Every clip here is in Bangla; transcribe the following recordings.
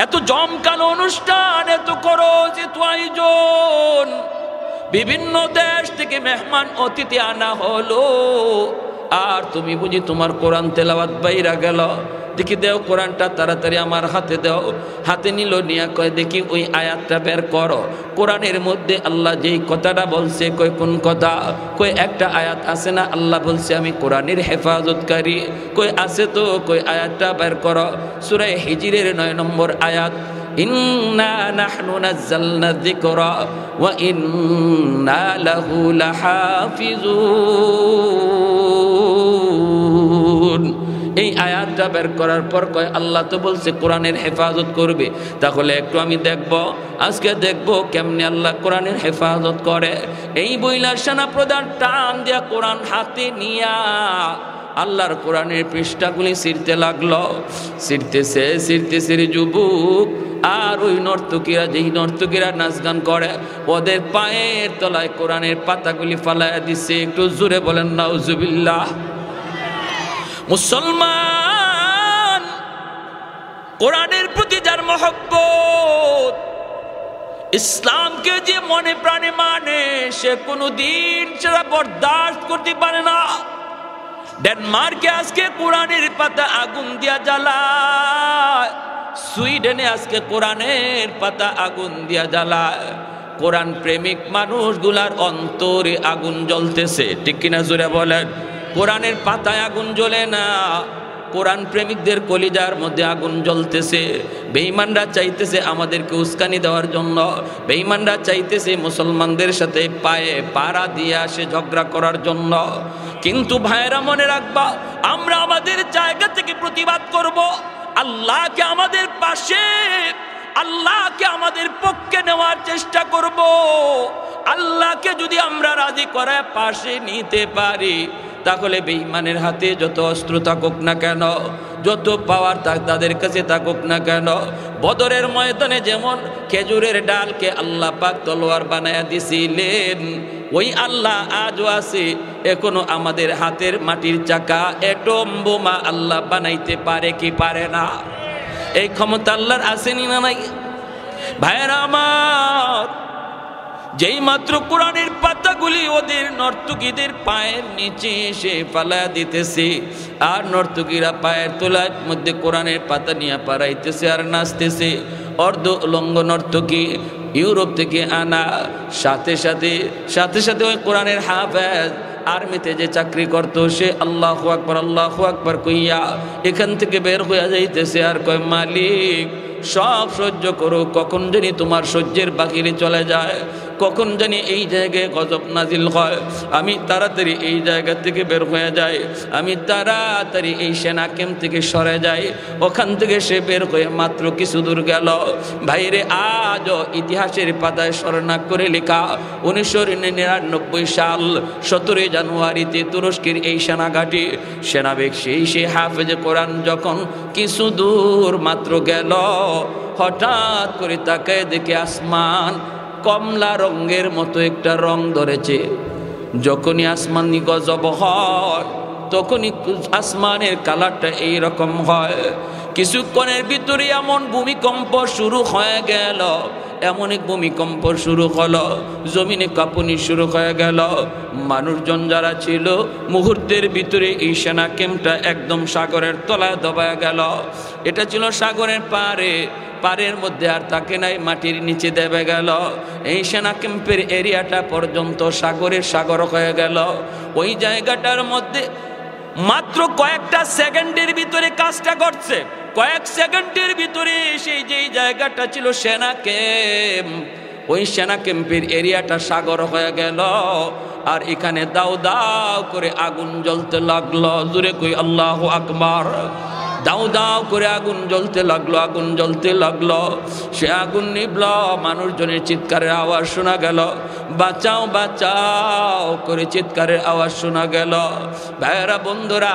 এত জমকালো অনুষ্ঠান, এত খরচ, এত আয়োজন, বিভিন্ন দেশ থেকে মেহমান অতিথি আনা হলো, আর তুমি বুঝি তোমার কোরআন তেলাওয়াত বাইরা গেল। দেখি দেও কোরআনটা তাড়াতাড়ি আমার হাতে দাও। হাতে নিল, নিয়া কয় দেখি ওই আয়াতটা বের করো। কোরআনের মধ্যে আল্লাহ যেই কথাটা বলছে, কয় কোন কথা? কই একটা আয়াত আছে না আল্লাহ বলছে আমি কোরআনের হেফাজতকারী। কই আছে তো, কই আয়াতটা বের করো। সূরা হিজরের 9 নম্বর আয়াত, ইন্না নাহনু নাযালনা যিকরা ওয়া ইন্না লাহু লাহাফিজুন। এই আয়াতটা বের করার পর কয় আল্লাহ তো বলছে কোরআনের হেফাজত করবে, তাহলে একটু আমি দেখব, আজকে দেখব কেমনে আল্লাহ কোরআনের হেফাজত করে। এই বইলার সেনা প্রধান টান দিয়া কোরআন হাতে নিয়া আল্লাহর কোরআনের পৃষ্ঠাগুলি ছিঁড়তে লাগলো। ছিঁড়তেছে ছিঁড়তেছে যুবক, আর ওই নর্তকীরা, যেই নর্তকীরা নাচ গান করে, ওদের পায়ের তলায় কোরআনের পাতাগুলি ফালাইয়া দিছে। একটু জোরে বলেন নাউজুবিল্লাহ। মুসলমান, কোরআনের প্রতি যার মহব্বত, ইসলামকে যে মনে প্রাণে মানে, সে কোনোদিন সেটা বরদাস্ত করতে পারে না। ডেনমার্কে আজকে কোরআনের পাতা আগুন দিয়া জ্বালায়, সুইডেনে আজকে কোরআনের পাতা আগুন দিয়া জ্বালায়। কোরআন প্রেমিক মানুষগুলার অন্তরে আগুন জ্বলতেছে, ঠিক কিনা জোরে বলেন? কোরআনের পাতায় আগুন জ্বলে না, কোরআন প্রেমিকদের কলিজার মধ্যে আগুন জ্বলতেছে। বেঈমানরা চাইতেছে আমাদেরকে উস্কানি দেওয়ার জন্য, বেঈমানরা চাইতেছে মুসলমানদের সাথে পায়ে পাড়া দিয়ে আসে ঝগড়া করার জন্য। কিন্তু ভাইরা মনে রাখবা, আমরা আমাদের জায়গা থেকে প্রতিবাদ করব, আল্লাহকে আমাদের পাশে, আল্লাহকে আমাদের পক্ষে নেওয়ার চেষ্টা করব। আল্লাহকে যদি আমরা রাজি করে পাশে নিতে পারি, তাহলে বেঈমানের হাতে যত অস্ত্র থাকুক না কেন, যত পাওয়ার তাদের কাছে থাকুক না কেন, বদরের ময়দানে যেমন খেজুরের ডালকে আল্লাহ পাক তলোয়ার বানায়া দিছিলেন, ওই আল্লাহ আজও আছে। এখনো আমাদের হাতের মাটির চাকা, এটম বোমা আল্লাহ বানাইতে পারে কি পারে না? এই ক্ষমতা আল্লাহর আসেনি না নাই? ভাইরা আমার, যেই মাত্র কোরআনের পাতাগুলি ওদের নর্তকীদের পায়ের নিচে এসে ফালা দিতেছে, আর নর্তকীরা পায়ের তোলার মধ্যে কোরআনের পাতা নিয়ে পাড়াইতেছে আর নাচতেছে। অর্ধ উলঙ্গ নর্তকী ইউরোপ থেকে আনা, সাথে সাথে ওই কোরআনের হাফেজ আর্মিতে যে চাকরি করতো, সে আল্লাহু আকবার কইয়া এখান থেকে বের হইয়া যাইতেছে, আর কয় মালিক সব সহ্য করো, কখন জানি তোমার সহ্যের বাহিরে চলে যায়, কখন জানি এই জায়গায় গজব নাজিল হয়, আমি তাড়াতাড়ি এই জায়গা থেকে বের হয়ে যাই, আমি তাড়াতাড়ি এই সেনা ক্যাম্প থেকে সরে যাই। ওখান থেকে সে বের হয়ে মাত্র কিছু দূর গেল, ভাইরে আজও ইতিহাসের পাতায় স্মরণাক করে লেখা 1999 সাল 17 জানুয়ারিতে তুরস্কের এই সেনাঘাটি সেনাবেগ সেই হাফেজে কোরআন যখন কিছু দূর মাত্র গেল, হঠাৎ করে তাকায় দেখে আসমান কমলা রঙের মতো একটা রং ধরেছে। যখনই আসমানি গজব হয়, তখনই আসমানের কালারটা এইরকম হয়। কিছুক্ষণের ভিতরে এমন ভূমিকম্প শুরু হয়ে গেল, এমন এক ভূমিকম্প শুরু হলো, জমিনে কাঁপুনি শুরু হয়ে গেল। মানুষজন যারা ছিল, মুহূর্তের ভিতরে এই সেনা ক্যাম্পটা একদম সাগরের তলায় দবায় গেল। এটা ছিল সাগরের পারে, পারের মধ্যে আর তাকে নাই, মাটির নিচে দেবে গেল। এই সেনা ক্যাম্পের এরিয়াটা পর্যন্ত সাগর হয়ে গেল। ওই জায়গাটার মধ্যে মাত্র কয়েকটা সেকেন্ডের ভিতরে কাজটা ঘটছে, কয়েক সেকেন্ডের ভিতরে সেই যেই জায়গাটা ছিল সেনা ক্যাম্প, ওই সেনা ক্যাম্পের এরিয়াটা সাগর হয়ে গেল। আর এখানে দাও দাও করে আগুন জ্বলতে লাগলো। জোরে কই আল্লাহু আকবার। দাও দাও করে আগুন জ্বলতে লাগলো, আগুন জ্বলতে লাগলো। সে আগুন নিভল, মানুষজনের চিৎকারের আওয়াজ শোনা গেল, বাঁচাও বাঁচাও করে চিৎকারের আওয়াজ শোনা গেল। ভাইয়েরা বন্ধুরা,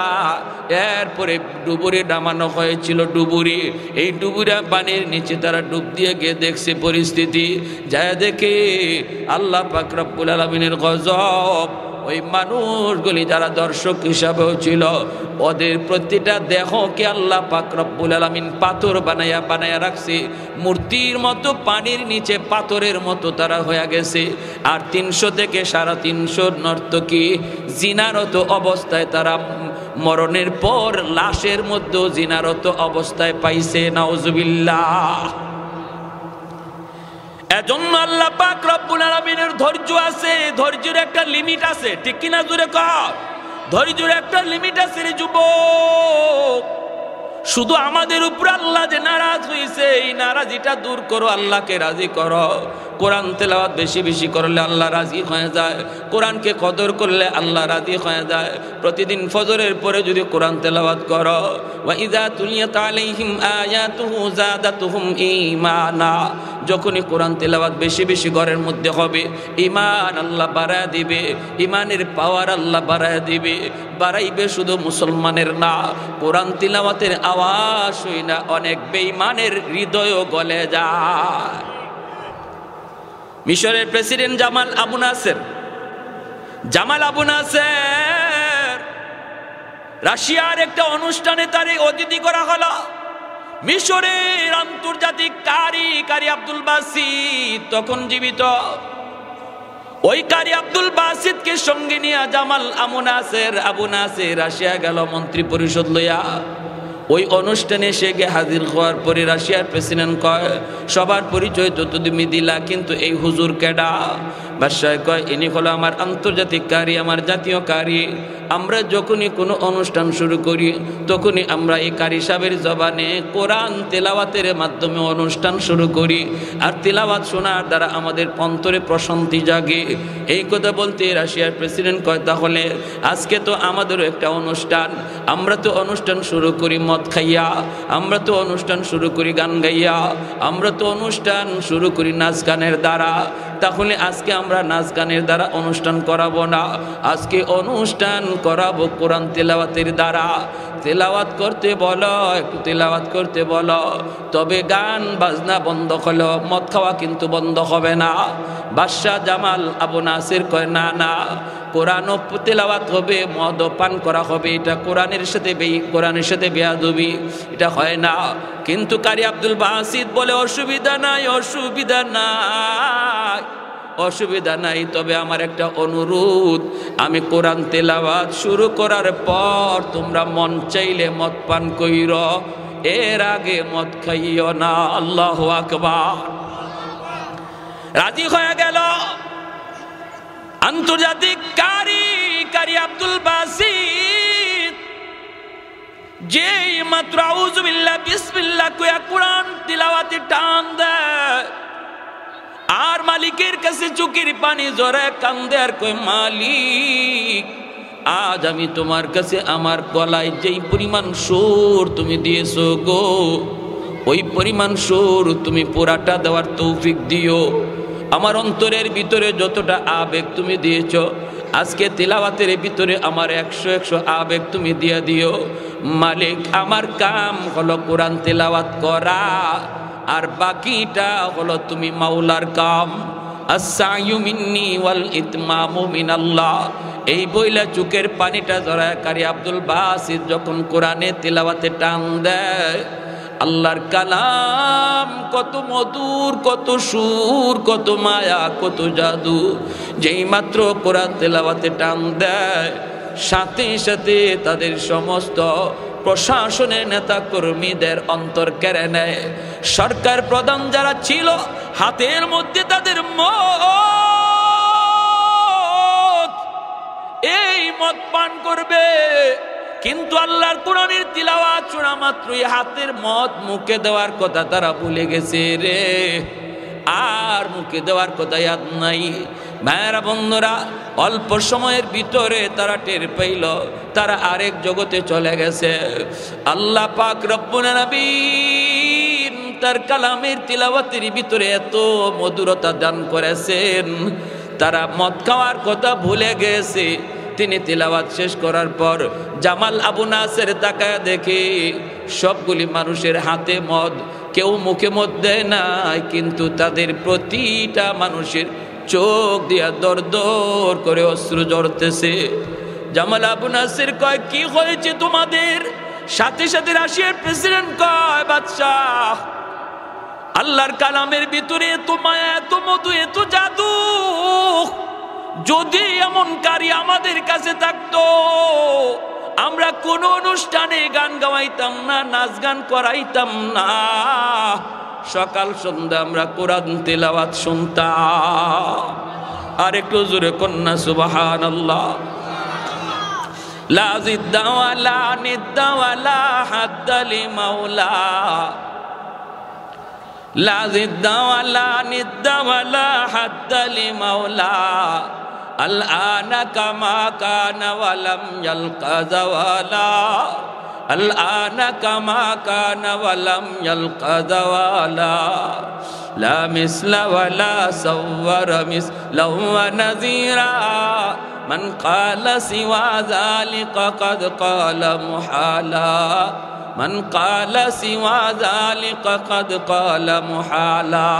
এরপরে ডুবুরি নামানো হয়েছিল, ডুবুরি। এই ডুবুরা পানির নিচে তারা ডুব দিয়ে গিয়ে দেখছে পরিস্থিতি, যায় দেখে আল্লাহ পাক রব্বুল আলামিনের গজব। ওই মানুষগুলি যারা দর্শক হিসাবেও ছিল, ওদের প্রতিটা দেহকে আল্লাহ পাক রব্বুল আলামিন পাথর বানায়া বানায়া রাখছে, মূর্তির মতো পানির নিচে পাথরের মতো তারা হয়ে গেছে। আর 300 থেকে 350 নর্তকী জিনারত অবস্থায় তারা মরণের পর লাশের মধ্যে জিনারত অবস্থায় পাইছে। নাউজুবিল্লাহ। এজন্য আল্লাহ পাক রব্বুল আলামিনের ধৈর্য আছে, ধৈর্যের একটা লিমিট আছে, ঠিক কিনা জোরে কর? ধৈর্যের একটা লিমিট আছে রে যুবক। শুধু আমাদের উপর আল্লাহ যে নারাজ হয়েছে, এই নারাজিটা দূর করো, আল্লাহকে রাজি করো। কোরআন তেলাওয়াত বেশি বেশি করলে আল্লাহ রাজি হয়ে যায়, কোরআনকে কদর করলে আল্লাহ রাজি হয়ে যায়। প্রতিদিন ফজরের পরে যদি কোরআন তেলাওয়াত করো, ওয়া ইযা তুলিয়াত আলাইহিম আয়াতুহু যাদাতুহুম ঈমানা, যখনই কোরআন তেলাওয়াত বেশি বেশি ঘরের মধ্যে হবে, ঈমান আল্লাহ বাড়ায় দিবে, ঈমানের পাওয়ার আল্লাহ বাড়ায় দিবে। বাড়াইবে শুধু মুসলমানের না, কোরআন তিলাওয়াতের আওয়াজ হই না অনেক বেঈমানের হৃদয়ও গলে যায়। মিশরের প্রেসিডেন্ট জামাল আবু নাসের রাশিয়ার একটা অনুষ্ঠানে তার অতিথি করা হলো। মিশরের আন্তর্জাতিক কারি আব্দুল বাসিত তখন জীবিত। ওই কারি আব্দুল বাসিতকে সঙ্গে নিয়ে জামাল আবু নাসের রাশিয়া গেল মন্ত্রী পরিষদ লইয়া। ওই অনুষ্ঠানে সে গে হাজির হওয়ার পরে রাশিয়ার প্রেসিডেন্ট কয়, সবার পরিচয় তো তুমি দিলা, কিন্তু এই হুজুর কেডা? বাদশাহ কয়, ইনি হলো আমার আন্তর্জাতিক কারি, আমার জাতীয় কারি। আমরা যখনই কোনো অনুষ্ঠান শুরু করি তখনই আমরা এই কারি সাহেবের জবানে কোরআন তেলাওয়াতের মাধ্যমে অনুষ্ঠান শুরু করি, আর তেলাওয়াত শোনার দ্বারা আমাদের অন্তরে প্রশান্তি জাগে। এই কথা বলতে রাশিয়ার প্রেসিডেন্ট কয়, তাহলে আজকে তো আমাদেরও একটা অনুষ্ঠান, আমরা তো অনুষ্ঠান শুরু করি মদ খাইয়া, আমরা তো অনুষ্ঠান শুরু করি গান গাইয়া, আমরা তো অনুষ্ঠান শুরু করি নাচ গানের দ্বারা। তাহলে আজকে আমরা নাচ গানের দ্বারা অনুষ্ঠান করাবো না, আজকে অনুষ্ঠান করাবো কোরআন তেলাওয়াতের দ্বারা। তেলাওয়াত করতে বলো, একটু তেলাওয়াত করতে বলো, তবে গান বাজনা বন্ধ হলো, মদ খাওয়া কিন্তু বন্ধ হবে না। বাদশাহ জামাল আবু নাসির কয়, না না, কোরআনও তেলাওয়াত হবে, মদও পান করা হবে, এটা কোরআনের সাথে বেয়াদবি, এটা হয় না। কিন্তু কারি আব্দুল বাসিত বলে, অসুবিধা নাই, তবে আমার একটা অনুরোধ, আমি কোরআন তেলাওয়াত শুরু করার পর তোমরা মন চাইলে মদ পান কইর, এর আগে মদ খাইও না। আল্লাহু আকবার। রাজি হয়ে গেল আন্তর্জাতিক কারি আব্দুল বাসিত। যেই মাত্র আউযু বিল্লাহ বিসমিল্লাহ কইয়া কোরআন তিলাওয়াতে টান দেয়, আর মালিকের কাছে চোখের পানি জড়ায় কান্দে আর কয়, মালিক, আজ আমি তোমার কাছে আমার গলায় যেই পরিমাণ সুর তুমি দিয়েছো গো, ওই পরিমাণ সুর তুমি পুরাটা দেওয়ার তৌফিক দিও। আমার অন্তরের ভিতরে যতটা আবেগ তুমি দিয়েছো, আজকে তিলাওয়াতের ভিতরে আমার 100 আবেগ তুমি দিয়ে দিও। মালিক, আমার কাম হলো কোরআন তিলাওয়াত করা, আর বাকিটা হলো তুমি মাওলার কাম। আস-সা'য়ু মিন্নি ওয়াল ইতমামু মিনাল্লাহ। এই বইলা চোখের পানিটা জড়ায় কারি আব্দুল বাসিত যখন কোরআনে তিলাওয়াতে টান দেয়, আল্লাহর কালাম কত মধুর, কত সুর, কত মায়া, কত জাদু। যেই মাত্র কোরআন তেলাওয়াতে টান দেয়, সাথে সাথে তাদের সমস্ত প্রশাসনের নেতা কর্মীদের অন্তর কেড়ে নেয়। সরকার প্রধান যারা ছিল, হাতের মধ্যে তাদের মত, এই মদ পান করবে, কিন্তু আল্লাহর কোরআনের তিলাওয়াত শোনা মাত্রই হাতের মদ মুখে দেওয়ার কথা তারা ভুলে গেছে রে, আর মুখে দেওয়ার কথা ইয়াদ নাই। ভাইয়েরা বন্ধুরা, অল্প সময়ের ভিতরে তারা টের পাইল তারা আরেক জগতে চলে গেছে। আল্লাহ পাক রব্বুল আলামিন তার কালামের তিলাওয়াতের ভিতরে এত মধুরতা দান করেছেন, তারা মদ খাওয়ার কথা ভুলে গেছে। তিনি তিলাওয়াত শেষ করার পর জামাল আবু নাসের তাকায় দেখে সবগুলি মানুষের হাতে মদ, কেউ মুখে মদ দেয় নাই, কিন্তু তাদের প্রতিটা মানুষের চোখ দিয়া দর দর করে অশ্রু ঝরতেছে। জামাল আবু নাসির কয় কি হয়েছে তোমাদের? সাথে সাথে রাশিয়ার প্রেসিডেন্ট কয় বাদশাহ, আল্লাহর কালামের ভিতরে এত মায়া, এত মধু, এত জাদু, যদি এমন কারি আমাদের কাছে থাকতো আমরা কোন অনুষ্ঠানে গান গাওয়াইতাম না, নাচ গান করাইতাম না, সকাল সন্ধ্যা আমরা কোরআন তেলাওয়াত শুনতাম। আর একটু জোরে কন্যা সুবহানাল্লাহ। লা জিদ্দা ওয়ালা নিদ্দা ওয়ালা হাদ্দা লিমাওলা, লা জিদ্দা ওয়ালা নিদ্দা ওয়ালা হাদ্দা লিমাওলা, আল আনা কামা কানা ওয়ালাম ইয়ালকা জাওয়ালা, আল আনা কামা কানা ওয়ালাম ইয়ালকা জাওয়ালা, লা মিসলা ওয়ালা সাওয়ারা মিসলা ওয়া নাযীরা, মান ক্বালা সিওয়া যালিকা ক্বাদ ক্বালা মুহালা, মান ক্বালা সিওয়া যালিকা ক্বাদ ক্বালা মুহালা,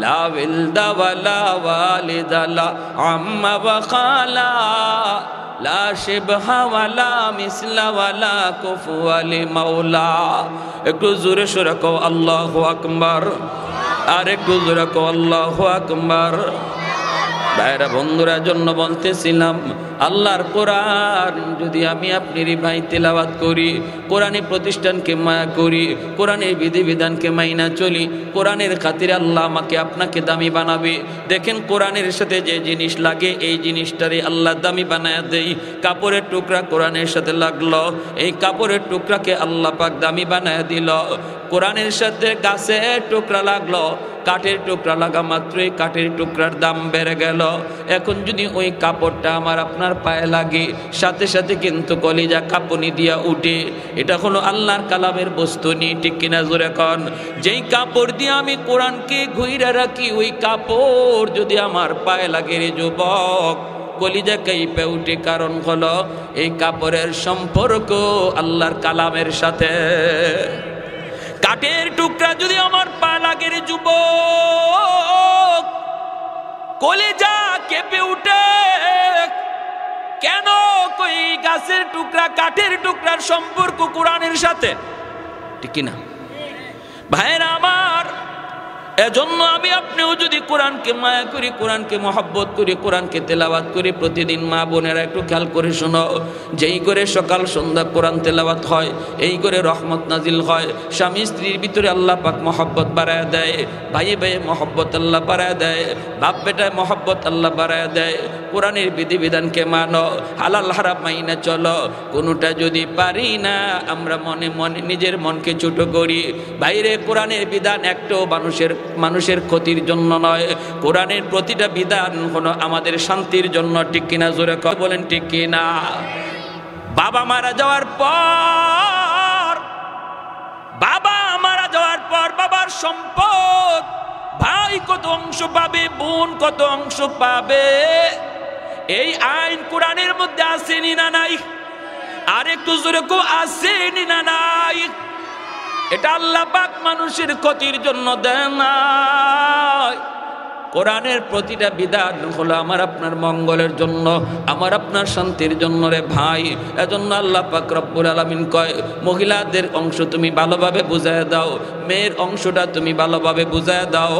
লা ওয়ালদা ওয়ালা ওয়ালিদা লা আম্মা ওয়া খালা, লা শিবহা ওয়ালা মিসলা ওয়ালা কুফুয়া লিমাওলা। একটু জোরে সোরে কও আল্লাহু আকবার, আর একটু জোরে কও আল্লাহু আকবার। ভাইরা বন্ধুরা জন্য বলতেছিলাম, আল্লাহর কোরআন যদি আমি আপনার ভাই তেলাওয়াত করি, কোরআনী প্রতিষ্ঠানকে মায়া করি, কোরআনের বিধিবিধানকে মাইনা চলি, কোরআনের খাতিরে আল্লাহ আমাকে আপনাকে দামি বানাবে। দেখেন কোরআনের সাথে যে জিনিস লাগে এই জিনিসটারে আল্লাহ দামি বানায়া দেই। কাপড়ের টুকরা কোরআনের সাথে লাগলো, এই কাপড়ের টুকরাকে আল্লাহ পাক দামি বানায়া দিল। কোরআনের সাথে গাছের টুকরা লাগলো, কাঠের টুকরা লাগা মাত্রই কাঠের টুকরার দাম বেড়ে গেল। এখন যদি ওই কাপড়টা আমার আপনার পায়ে লাগে, সাথে সাথে কিন্তু কলিজা কাঁপুনি দিয়া উঠে। এটা হলো আল্লাহর কালামের বস্তু নি, ঠিক কিনা জোরে কন? যেই কাপড় দিয়ে আমি কোরআনকে ঘুইরা রাখি, ওই কাপড় যদি আমার পায়ে লাগে রে যুবক, কলিজা কাঁপে উঠে। কারণ হলো এই কাপড়ের সম্পর্ক আল্লাহর কালামের সাথে। কাঠের টুকরা যদি আমার পা লাগে রে যুবক, কলিজা কেঁপে উঠে। কেন? কই গাছের টুকরা কাঠের টুকরার সম্পর্ক কোরআনের সাথে, ঠিক না ভাইরা আমার? এজন্য আমি আপনিও যদি কোরআনকে মায়া করি, কোরআনকে মহব্বত করি, কোরআনকে তেলাওয়াত করি, প্রতিদিন মা বোনেরা একটু খেয়াল করে শোনো, যেই করে সকাল সন্ধ্যা কোরআন তেলাওয়াত হয়, এই করে রহমত নাজিল হয়। স্বামী স্ত্রীর ভিতরে আল্লাহ পাক মহব্বত বাড়ায় দেয়, ভাইয়ে ভাইয়ে মহব্বত আল্লাহ বাড়ায় দেয়, বাপ বেটায় মহব্বত আল্লাহ বাড়ায় দেয়। কোরআনের বিধিবিধানকে মানো, হালাল হারাম মাইনা চলো। কোনোটা যদি পারি না, আমরা মনে মনে নিজের মনকে ছোট করি। বাইরে কোরআনের বিধান একটাও মানুষের ক্ষতির জন্য নয়, কোরআনের প্রতিটা বিধান হলো আমাদের শান্তির জন্য, ঠিক কিনা জোরে বলেন ঠিক কিনা? বাবা মারা যাওয়ার পর বাবার সম্পদ ভাই কত অংশ পাবে, বোন কত অংশ পাবে, এই আইন কোরআনের মধ্যে আসেনি না নাই? আর একটু জোরে কো, আসেনি না নাই? এটা আল্লাহ পাক মানুষের ক্ষতির জন্য দেন নাই। কোরআনের প্রতিটা বিধান হলো আমার আপনার মঙ্গলের জন্য, আমার আপনার শান্তির জন্য রে ভাই। এজন্য আল্লাহ পাক রব্বুল আলামিন কয়, মহিলাদের অংশ তুমি ভালোভাবে বুঝায় দাও, মেয়ের অংশটা তুমি ভালোভাবে বুঝায় দাও,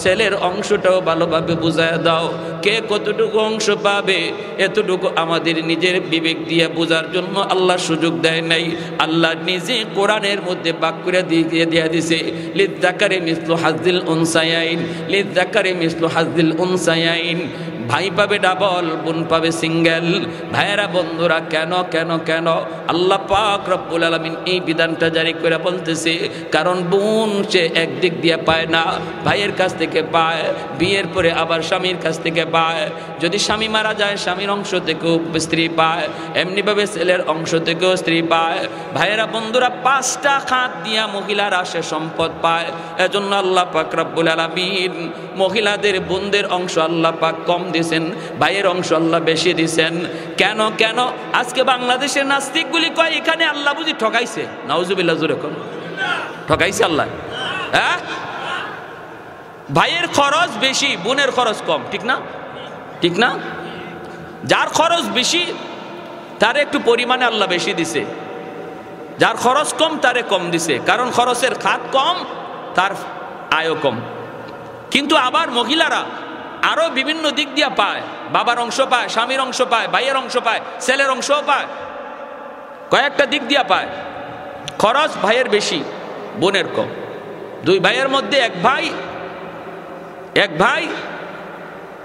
ছেলের অংশটাও ভালোভাবে বুঝায় দাও। কে কতটুকু অংশ পাবে এতটুকু আমাদের নিজের বিবেক দিয়ে বোঝার জন্য আল্লাহ সুযোগ দেয় নাই। আল্লাহ নিজে কোরআনের মধ্যে বাক করে দিয়ে দিছে, লিযযাকারি মিসলু হাজ্জিল উনসায়াইন, লিযযাকারি মিসলু হাজ্জিল উনসায়াইন। ভাই পাবে ডাবল, বোন পাবে সিঙ্গেল। ভাইয়েরা বন্ধুরা, কেন কেন কেন আল্লাহ পাক রব্বুল আলামিন এই বিধানটা জারি করে বলতেছে? কারণ বোন সে একদিক দিয়ে পায় না, ভাইয়ের কাছ থেকে পায়, বিয়ের পরে আবার স্বামীর কাছ থেকে পায়। যদি স্বামী মারা যায় স্বামীর অংশ থেকেও স্ত্রী পায়, এমনিভাবে ছেলের অংশ থেকেও স্ত্রী পায়। ভাইয়েরা বন্ধুরা, 5টা খাত দিয়া মহিলারা সে সম্পদ পায়। এজন্য আল্লাহ পাক রব্বুল আলামিন মহিলাদের বোনদের অংশ আল্লাহ পাক কম দিয়েছেন, ভাইয়ের অংশ আল্লাহ বেশি দিয়েছেন। কেন কেন? আজকে বাংলাদেশের নাস্তিকগুলি কয় এখানে আল্লাহ বুঝি ঠকাইছে। নাউজুবিল্লাহ, জোরে কোন ঠকাইছে আল্লাহ? হ্যাঁ, ভাইয়ের খরচ বেশি, বোনের খরচ কম, ঠিক না? ঠিক না? যার খরচ বেশি তার একটু পরিমাণে আল্লাহ বেশি দিছে, যার খরচ কম তারে কম দিছে, কারণ খরচের খাত কম, তার আয়ও কম। কিন্তু আবার মহিলারা আরো বিভিন্ন দিক দিয়ে পায়, বাবার অংশ পায়, স্বামীর অংশ পায়, ভাইয়ের অংশ পায়, ছেলের অংশও পায়, কয়েকটা দিক দিয়ে পায়। খরচ ভাইয়ের বেশি, বোনের কম। দুই ভাইয়ের মধ্যে এক ভাই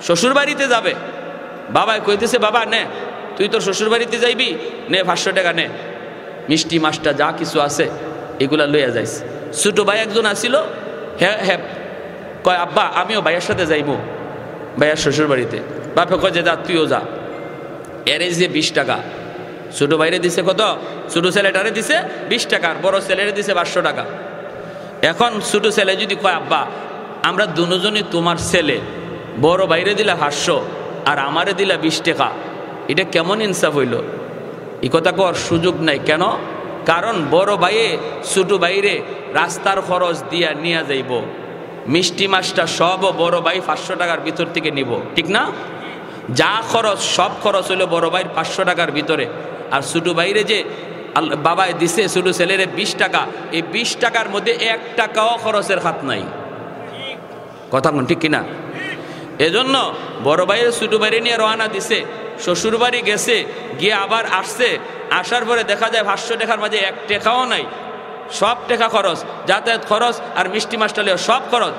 শ্বশুর বাড়িতে যাবে, বাবা কইতেছে বাবা নে তুই তোর শ্বশুর বাড়িতে যাইবি, নে 500 টাকা নে, মিষ্টি মাছটা যা কিছু আছে এগুলা লইয়া যাইস। ছোট ভাই একজন আসিল, হ্যাঁ হ্যাঁ কয় আব্বা আমিও ভাইয়ের সাথে যাইবো ভাইয়ার শ্বশুর বাড়িতে। বাপে কয় যে যা তুইও যা। এর যে 20 টাকা, ছোট ভাইরে দিছে কত? ছোট ছেলেটারে দিছে 20 টাকা, আর বড় ছেলেরে দিছে 500 টাকা। এখন ছোট ছেলে যদি কয় আব্বা আমরা দুজনই তোমার ছেলে, বড় ভাইরে দিলা 500 আর আমারে দিলা 20 টাকা, এটা কেমন ইনসাফ হইল? এই কথা কর সুযোগ নাই। কেন? কারণ বড় ভাইয়ে ছোট ভাইরে রাস্তার খরচ দিয়া নিয়ে যাইব, মিষ্টি মাছটা সবও বড় ভাই 500 টাকার ভিতর থেকে নিব, ঠিক না? যা খরচ সব খরচ হইলো বড় ভাইয়ের 500 টাকার ভিতরে, আর ছোট ভাইরে যে বাবায় দিছে ছোট ছেলেরে 20 টাকা, এই 20 টাকার মধ্যে 1 টাকাও খরচের হাত নাই। কথা কোন ঠিক কিনা? এজন্য বড় ভাইয়ের ছোট ভাইরে নিয়ে রওনা দিছে, শ্বশুর বাড়ি গেছে, গিয়ে আবার আসছে, আসার পরে দেখা যায় 500 টাকার মাঝে 1 টাকাও নাই, সব টাকা খরচ, যাতায়াত খরচ আর মিষ্টি মাছটা লিয়ে সব খরচ।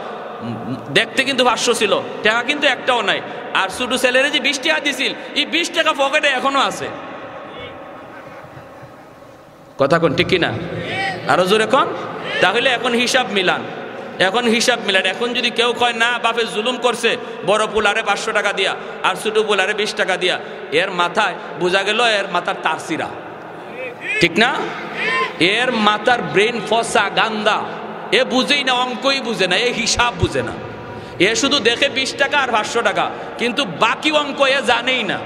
দেখতে কিন্তু 500 ছিল, টাকা কিন্তু একটাও নাই। আর ছোট ছেলেরে যে 20 টাকা দিছিল, এই 20 টাকা পকেটে এখনো আছে। কথা কোন ঠিক কিনা? আরো জোরে কোন। তাহলে এখন হিসাব মিলান, এখন যদি কেউ কয় না বাপে জুলুম করছে, বড় পোলারে 500 টাকা দিয়া আর ছোট পোলারে 20 টাকা দিয়া, এর মাথায় বোঝা গেল এর মাথার তারসিরা, ঠিক না? এর মাথার ব্রেন ফসা গান্দা, এ বুঝেই না, অঙ্কই বুঝে না, এ হিসাব বুঝে না। এ শুধু দেখে 20 টাকা আর 500 টাকা, কিন্তু বাকি অঙ্ক এ জানেই না,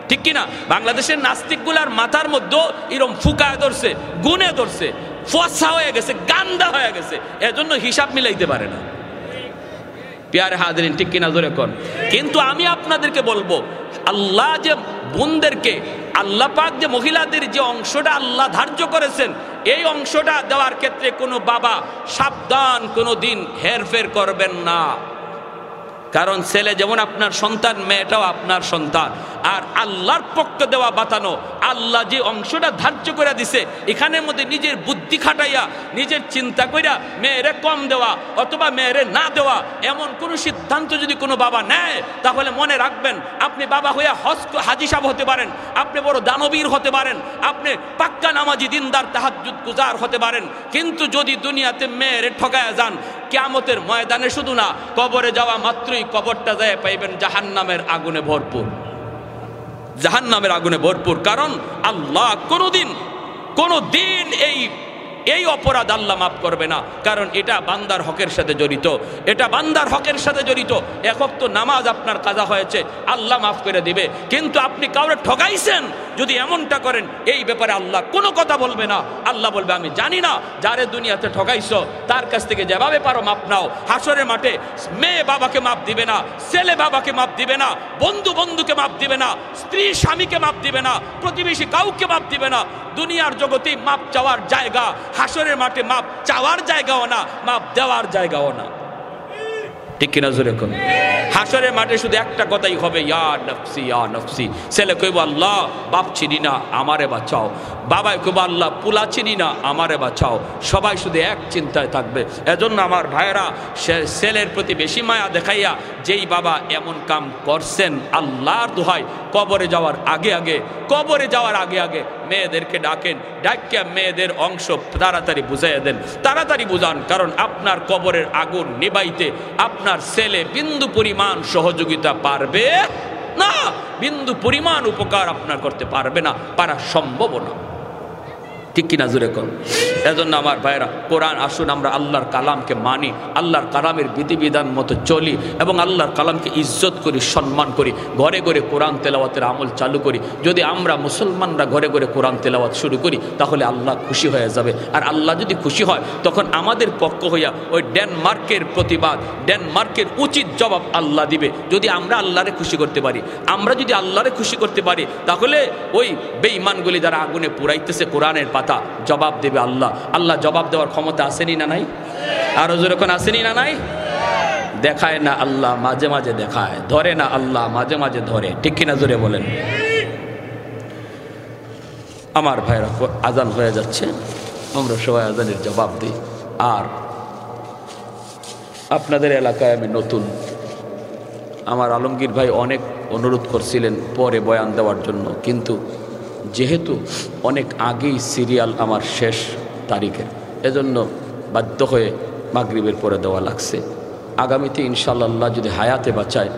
ঠিক কিনা? বাংলাদেশের নাস্তিকগুলার মাথার মধ্যে এরকম ফুকায় ধরছে, গুনে ধরছে, ফসা হয়ে গেছে, গান্দা হয়ে গেছে, এজন্য হিসাব মিলাইতে পারে না। প্যারে হাজরিন, ঠিক কিনা জোরে কোন। কিন্তু আমি আপনাদেরকে বলবো, আল্লাহ যে বোনদেরকে, আল্লাহ পাক যে মহিলাদের যে অংশটা আল্লাহ ধার্য করেছেন, এই অংশটা দেওয়ার ক্ষেত্রে কোনো বাবা সাবধান, কোনো দিন হেরফের করবেন না। কারণ ছেলে যেমন আপনার সন্তান, মেয়েটাও আপনার সন্তান। আর আল্লাহর পক্ষ দেওয়া বাতানো, আল্লাহ যে অংশটা ধার্য করে দিছে, এখানের মধ্যে নিজের বুদ্ধি খাটাইয়া, নিজের চিন্তা কইরা মেয়েরে কম দেওয়া অথবা মেয়েরে না দেওয়া, এমন কোন সিদ্ধান্ত যদি কোনো বাবা নেয়, তাহলে মনে রাখবেন আপনি বাবা হইয়া হাজী সাহেব হতে পারেন, আপনি বড় দানবীর হতে পারেন, আপনি পাক্কা নামাজি দিনদার তাহাজ্জুদ গুজার হতে পারেন, কিন্তু যদি দুনিয়াতে মেয়েরে ঠকায়া যান, কিয়ামতের ময়দানে শুধু না, কবরে যাওয়া মাত্রই কবরটা যায় পাইবেন জাহান্নামের আগুনে ভরপুর, জাহান্নামের আগুনে ভরপুর। কারণ আল্লাহ কোনদিন এই অপরাধ আল্লাহ মাফ করবে না, কারণ এটা বান্দার হকের সাথে জড়িত, এটা বান্দার হকের সাথে জড়িত। এক ওয়াক্ত নামাজ আপনার কাজা হয়েছে, আল্লাহ মাফ করে দিবে, কিন্তু আপনি কাউরে ঠকাইছেন, যদি এমনটা করেন, এই ব্যাপারে আল্লাহ কোনো কথা বলবে না। আল্লাহ বলবে আমি জানি না, যারে দুনিয়াতে ঠকাইছো তার কাছ থেকে যেভাবে পারো মাপ নাও। হাসরের মাঠে মেয়ে বাবাকে মাপ দিবে না, ছেলে বাবাকে মাপ দিবে না, বন্ধু বন্ধুকে মাপ দিবে না, স্ত্রী স্বামীকে মাপ দিবে না, প্রতিবেশী কাউকে মাপ দিবে না। দুনিয়ার জগতে মাপ চাওয়ার জায়গা, হাসরের মাঠে মাপ চাওয়ার জায়গাও না, মাপ দেওয়ার জায়গাও না, ঠিক কিনা জোরে কোন। হাসরের মাঠে শুধু একটা কথাই হবে, ইয়া নফসি ইয়া নফসি। ছেলে কইব আল্লাহ বাপ চিনি না, আমারে বাঁচাও। বাবাই কইব আল্লাহ পুলা চিনি না, আমারে বাঁচাও। সবাই শুধু এক চিন্তায় থাকবে। এজন্য আমার ভাইয়েরা, ছেলের প্রতি বেশি মায়া দেখাইয়া যেই বাবা এমন কাম করছেন, আল্লাহর দোহাই কবরে যাওয়ার আগে আগে মেয়েদেরকে ডাকেন, ডাকিয়া মেয়েদের অংশ তাড়াতাড়ি বুঝাইয়া দেন, তাড়াতাড়ি বুঝান। কারণ আপনার কবরের আগুন নিবাইতে আপনার ছেলে বিন্দু পরিমাণ সহযোগিতা পারবে না, বিন্দু পরিমাণ উপকার আপনার করতে পারবে না, পারা সম্ভব না। ঠিক কিনা জোরে কোন? এজন্য আমার ভাইরা, কোরআন আসুন আমরা আল্লাহর কালামকে মানি, আল্লাহর কালামের বিধিবিধান মতো চলি এবং আল্লাহর কালামকে ইজ্জত করি, সম্মান করি, ঘরে ঘরে কোরআন তেলাওয়াতের আমল চালু করি। যদি আমরা মুসলমানরা ঘরে ঘরে কোরআন তেলাওয়াত শুরু করি তাহলে আল্লাহ খুশি হয়ে যাবে। আর আল্লাহ যদি খুশি হয় তখন আমাদের পক্ষ হইয়া ওই ডেনমার্কের প্রতিবাদ, ডেনমার্কের উচিত জবাব আল্লাহ দিবে। যদি আমরা আল্লাহরে খুশি করতে পারি, আমরা যদি আল্লাহরে খুশি করতে পারি, তাহলে ওই বেঈমানগুলি যারা আগুনে পুড়াইতেছে কোরআনের পাতা, জবাব দেবে আল্লাহ। আল্লাহ জবাব দেওয়ার ক্ষমতা আসেনি না নাই? আরো যেরকম আসেনি না নাই? দেখায় না আল্লাহ, মাঝে মাঝে দেখায়, ধরে না আল্লাহ, মাঝে মাঝে ধরে। ঠিক কিনা জোরে বলেন? আমার ভাইরা, আজান হয়ে যাচ্ছে, আমরা সবাই আজানের জবাব দিই। আর আপনাদের এলাকায় আমি নতুন, আমার আলমগীর ভাই অনেক অনুরোধ করছিলেন পরে বয়ান দেওয়ার জন্য, কিন্তু যেহেতু অনেক আগেই সিরিয়াল আমার শেষ তারিখের, এজন্য বাধ্য হয়ে মাগরিবের পরে দেওয়া লাগছে। আগামীতে ইনশাআল্লাহ যদি হায়াতে বাঁচায়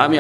আমি